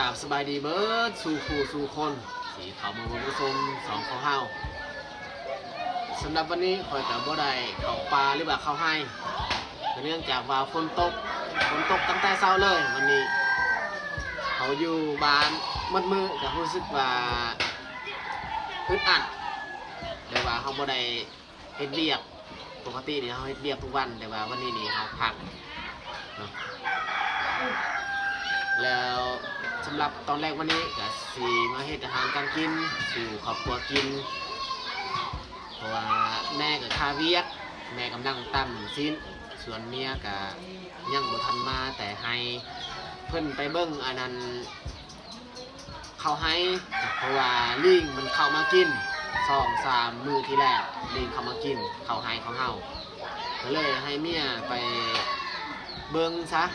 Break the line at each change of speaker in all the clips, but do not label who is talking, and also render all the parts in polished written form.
ราบสบายดีเบิร์ดสู่คู่สู่คนสีเขามาบนผู้ชมสองเขาเฮาสำหรับวันนี้คอยกับบ่ได้เข้าปลาหรือว่าเข้าให้เนื่องจากว่าฝนตกตั้งแต่เช้าเลยวันนี้เขาอยู่บ้านมืดมืดกับรู้สึกว่าอึดอัดแต่ว่าเขาบ่ได้เฮ็ดเวียกปกตินี่เขาเฮ็ดเวียกทุกวันแต่ว่าวันนี้นี่เขาพักเนาะแล้วสำหรับตอนแรกวันนี้ก็สีมาเฮ็ดอาหารการกินสู่ครอบครัวกินเพราะว่าแม่กับคาเวียกแม่กำลังตั้มสิ้นส่วนเมียกับยังบ่ทันมาแต่ให้เพิ่นไปเบิ่งอันนั้นเขาให้เพราะว่าลิงมันเข้ามากิน2-3 มื้อที่แรกลิงเข้ามากินเขาให้ของเฮาก็เลยให้เมียไปเบิ่งซะ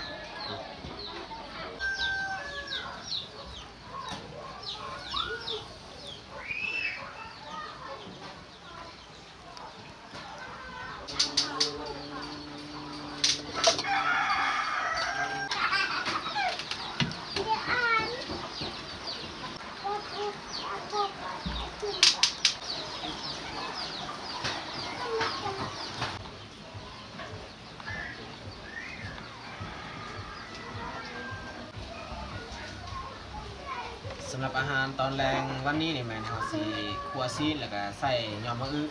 สำหรับอาหารตอนแรงวันนี้นี่แม่นเฮาสิคั่วซีนแล้วก็ใส่ยอมมะอึ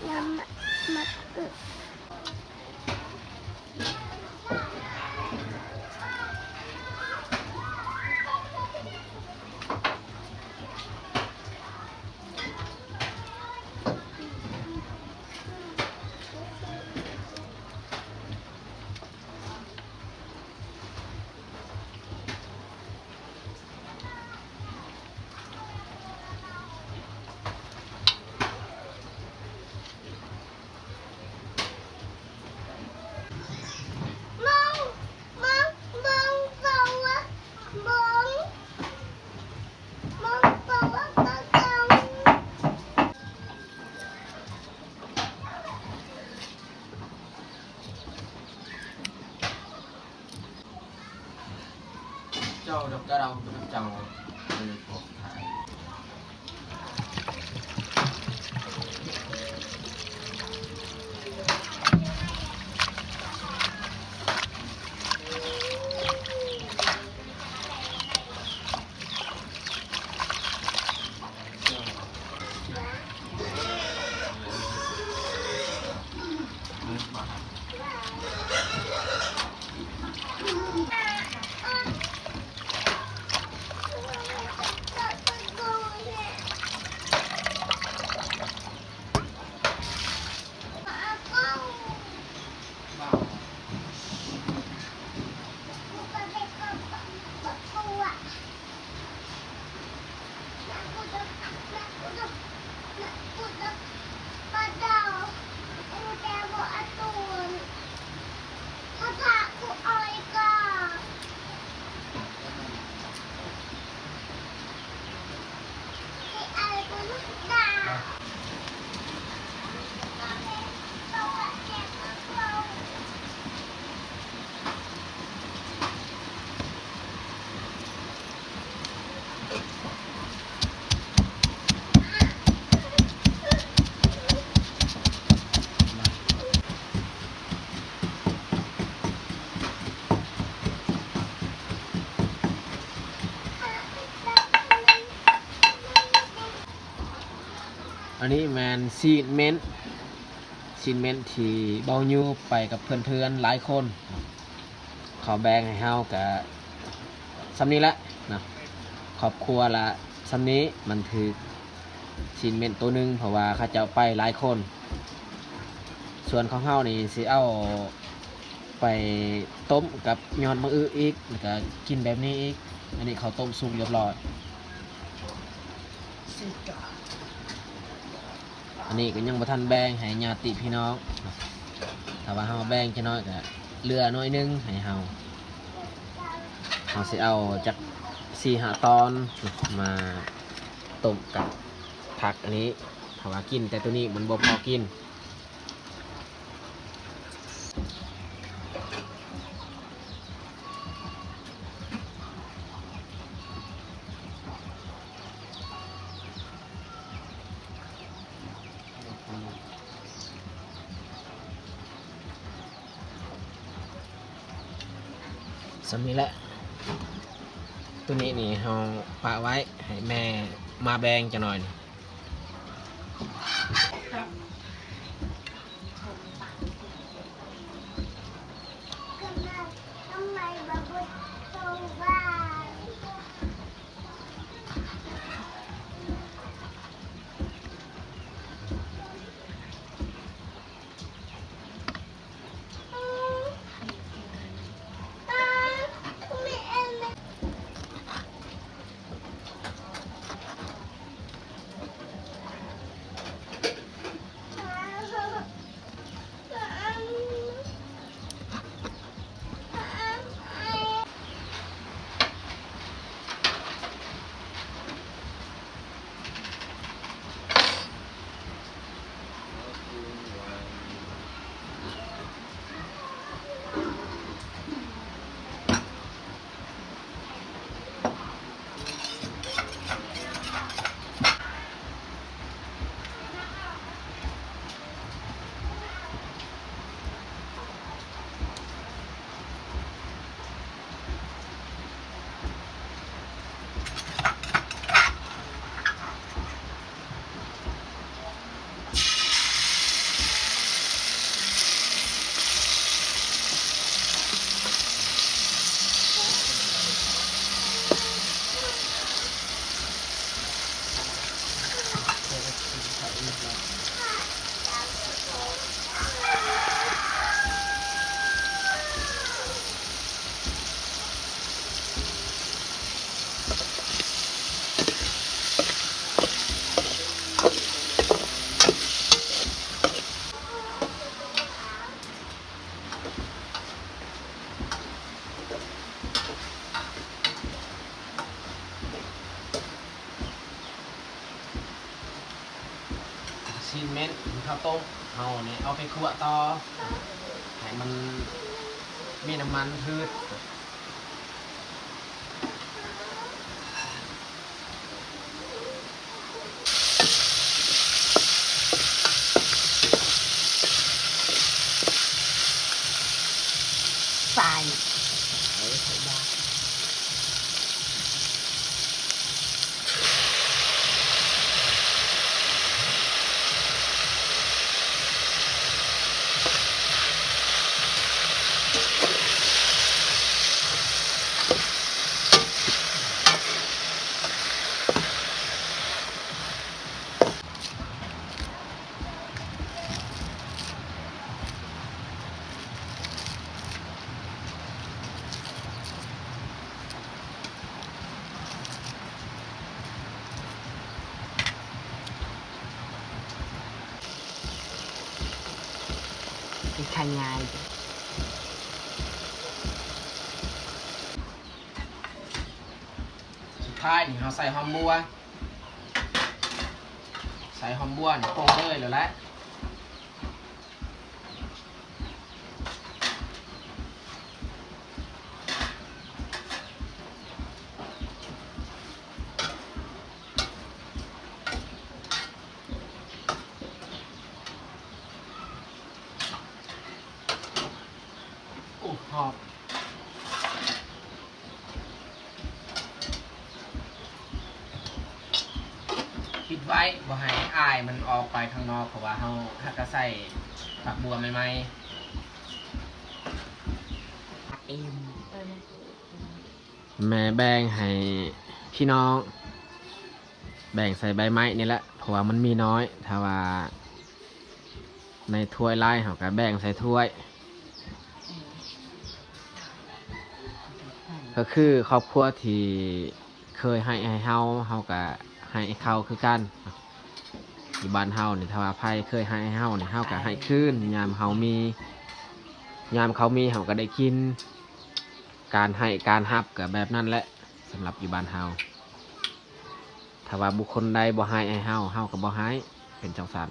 ยำมะอึ
เจ้าดอกกระเราเจ้าเลยพอขายอันนี้แมนซีเมนต์ที่เบายูไปกับเพื่อนๆหลายคนเขาแบ่งให้เฮากับสำนี้ละนะครอบครัวละสำนี้มันถือซีเมนต์ตัวหนึ่งเพราะว่าเขาจะไปหลายคนส่วนของเฮานี่สิเอาไปต้มกับยอดมะอึอีกแล้วก็กินแบบนี้อีกอันนี้เขาต้มสุกเรียบร้อยอันนี้ก็ยังบ่ทันแบ่งให้ญาติพี่น้องถ้าว่าเฮาแบ่งจะน้อยก็เหลือน้อยนึงให้เฮาสิเอาจาก4-5 ตอนมาต้มกับผักอันนี้ถ้าว่ากินแต่ตัวนี้มันบ่พอกิน อ สำนี้แหละตัวนี้นี่เราปะไว้ให้แม่มาแบงจะหน่อยนี่
ทำไมบาบุตรโตบ้า
ซีเมนต์ข้าวต้มเอาเนี่ยเอาไปคั่วต่อให้มันมีน้ำมันพืช
ใส่ ที่ขยาย
สุดท้ายนี่เราใส่หอมบัวนี่โปงเลยแล้วแหละหอมปิดไว้บ่ให้อายมันออกไปข้างนอกเพราะว่าเราถ้าก็ใส่ผักบัวใหม่ๆ
เอ็ม
แม่แบ่งให้พี่น้อง แบ่งใส่ใบไม้นี่แหละเพราะว่ามันมีน้อย ถ้าว่าในถ้วยไล่เขาก็แบ่งใส่ถ้วย ก็คือครอบครัวที่เคยให้เฮาก็ให้เขาคือกันอยู่บ้านเฮานี่ถ้าว่าไผเคยให้เฮานี่เฮาก็ให้คืนยามเขามีเฮาก็ได้กิน การให้การรับก็แบบนั้นแหละสำหรับอยู่บ้านเฮาถ้าว่าบุคคลใดบ่ให้เฮาก็บ่ให้เป็นจังซั่น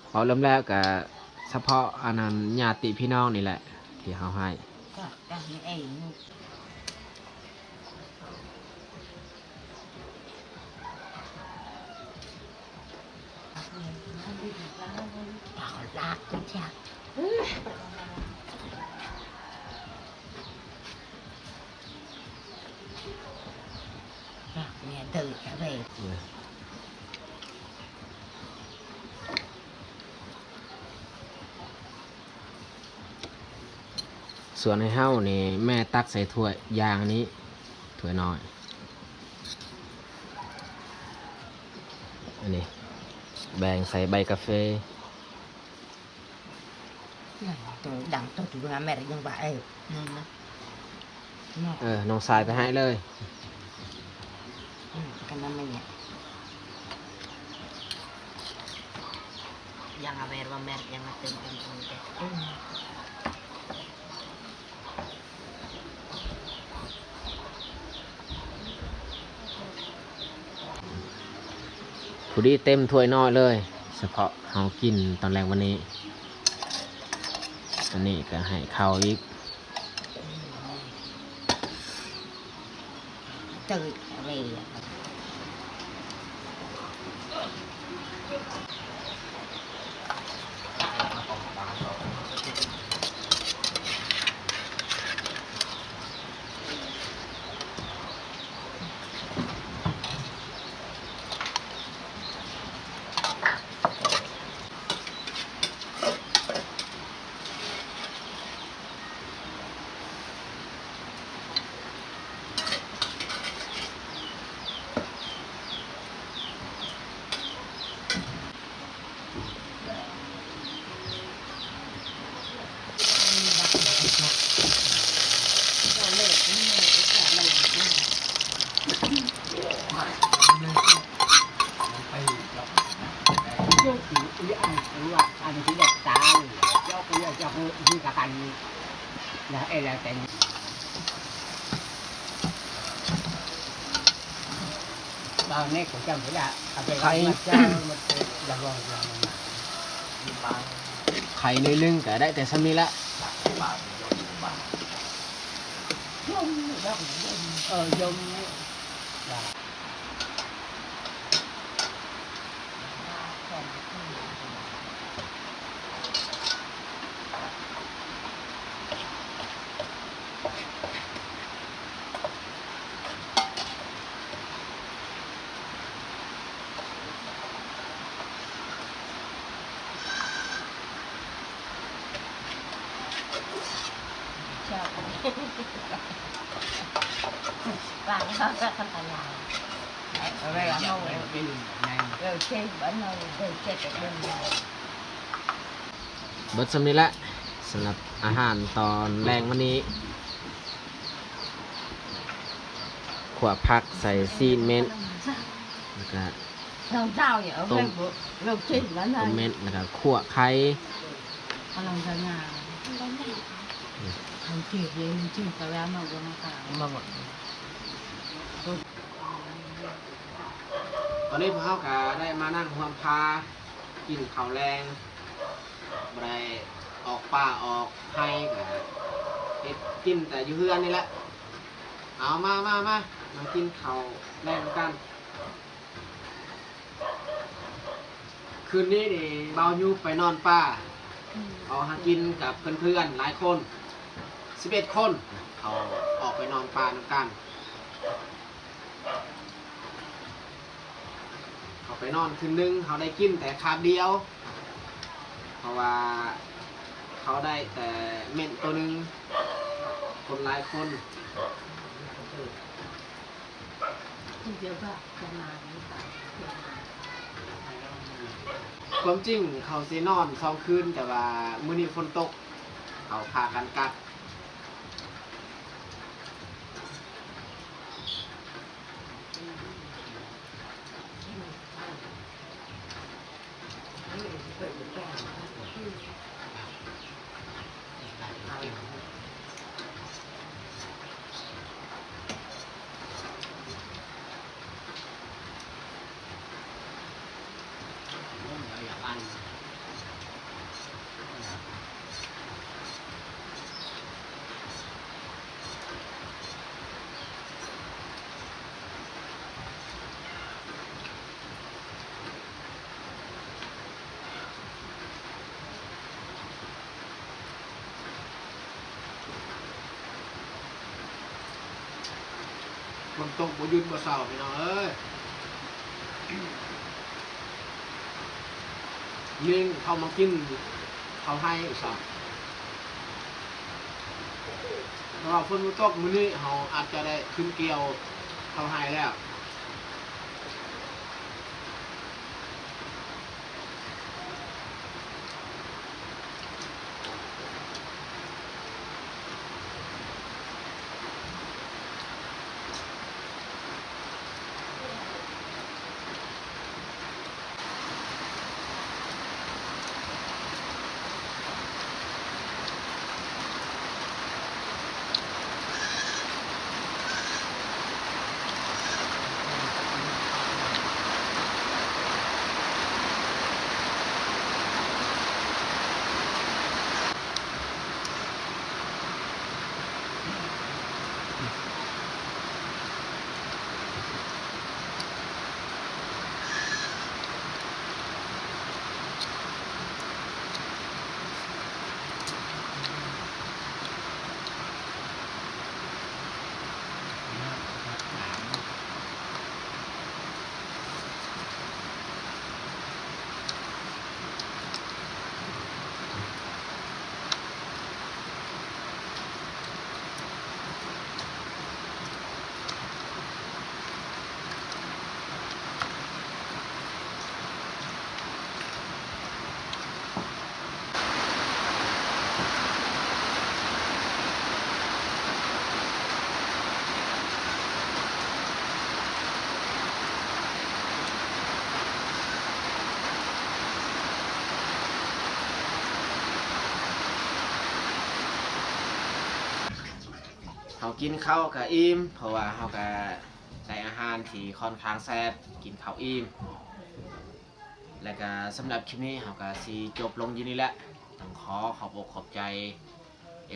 พอเริ่มแล้วก็เฉพาะอันนั้นญาติพี่น้องนี่แหละที่เฮาให้
ก็ได้เอง ลากกูจ้ะ tự cả về
ส่วนให้เฮ้านี่แม่ตักใส่ถ้วยยางนี้ถ้วยน้อย อันนี้แบ่งใส่ใบกาแฟ
tôi đặng tôi tụi nó mẹ nhưng bà ơi nên nó
น้องทรายไปให้เลย
cái năm này yang aver và mẹ yang tên tên
ผู้ดีเต็มถ้วยน้อยเลย เฉพาะเฮากินตอนแรกวันนี้ อันนี้ก็ให้ข้าวอีก
tự cả về อันที่เด็กตายเจ้าก็เจ้าคือกันแล้วแล้วแต่ตอนนี้ผมจำไม่ได้เอาไปไว้เจ้ามันจะลอง
ไข่ในลึงก็ได้แต่ซ้ำนี้ละ
ยม và nó rất là dài ở đây là nâu rồi trên vẫn nâu rồi trên cái bên này
เบิดซ้ำนี้ละสำหรับอาหารตอนแรงวันนี้ ขวบผักใส่ซีนเม็ดแล้วก็
Làm sao vậy? Ở đây luộc thịt vẫn
ต้ม
là
เม็ดแล้วก็ขั่วไข่
con làm sao nhà thằng thịt gì mình chừng cả ra mà cũng cả mà bọn
ตอนนี้พวกเขาก็ได้มานั่งห่วมพากินข้าวแรงบ่ได้ออกป่าออกไห้ก็เฮ็ดกินแต่อยู่เฮือนนี่แหละ เอามากินข้าวแรงกัน คืนนี้นี่เบายูไปนอนป่าเอาหากินกับเพื่อนๆหลายคน11 คนเขาออกไปนอนป่านำกันเขาไปนอนคืนนึงเขาได้กินแต่คาบเดียว เพราะว่าเขาได้แต่เม่นตัวหนึงคนหลายคน
không biết cả cái nào cũng cả
ความจริงเขาสินอน2 คืนแต่ว่ามื้อนี้ฝนตกเขาพากันกลับ
เ
คนตกบ่หยุดบ่เศร้าพี่น้องเอ้ยลิงเข้ามากินเขาให้สับเราฝนบ่ตกมื้อนี้เราอาจจะได้ขึ้นเกี่ยวเขาให้แล้วเขากินข้าวกับอิ่มเพราะว่าเขาก็ได้อาหารที่ค่อนข้างแซ่บกินข้าวอิ่มแล้วก็สำหรับคลิปนี้เขาก็สิจบลงอยู่นี่แหละต้องขอบอกขอบใจ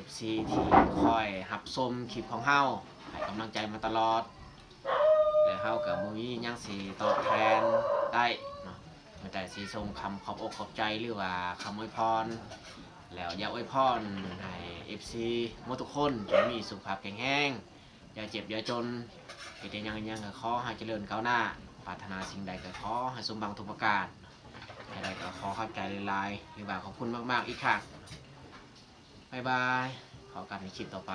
FC ที่คอยรับชมคลิปของเฮาให้กำลังใจมาตลอดและเฮากับบ่มีหยังสิตอบแทนได้เนาะมีแต่สิส่งคำขอบอกขอบใจหรือว่าคำอวยพรแล้วอยากอวยพรให้ FC หมดทุกคนจงมีสุขภาพแข็งแรงอย่าเจ็บอย่าจนเฮ็ดหยังก็ขอให้เจริญก้าวหน้าปรารถนาสิ่งใดก็ขอให้สมหวังทุกประการให้ได้ก็ขอเข้าใจหลายๆหรือว่าขอบคุณมากๆอีกครั้งบ๊ายบายขอกันในคลิปต่อไป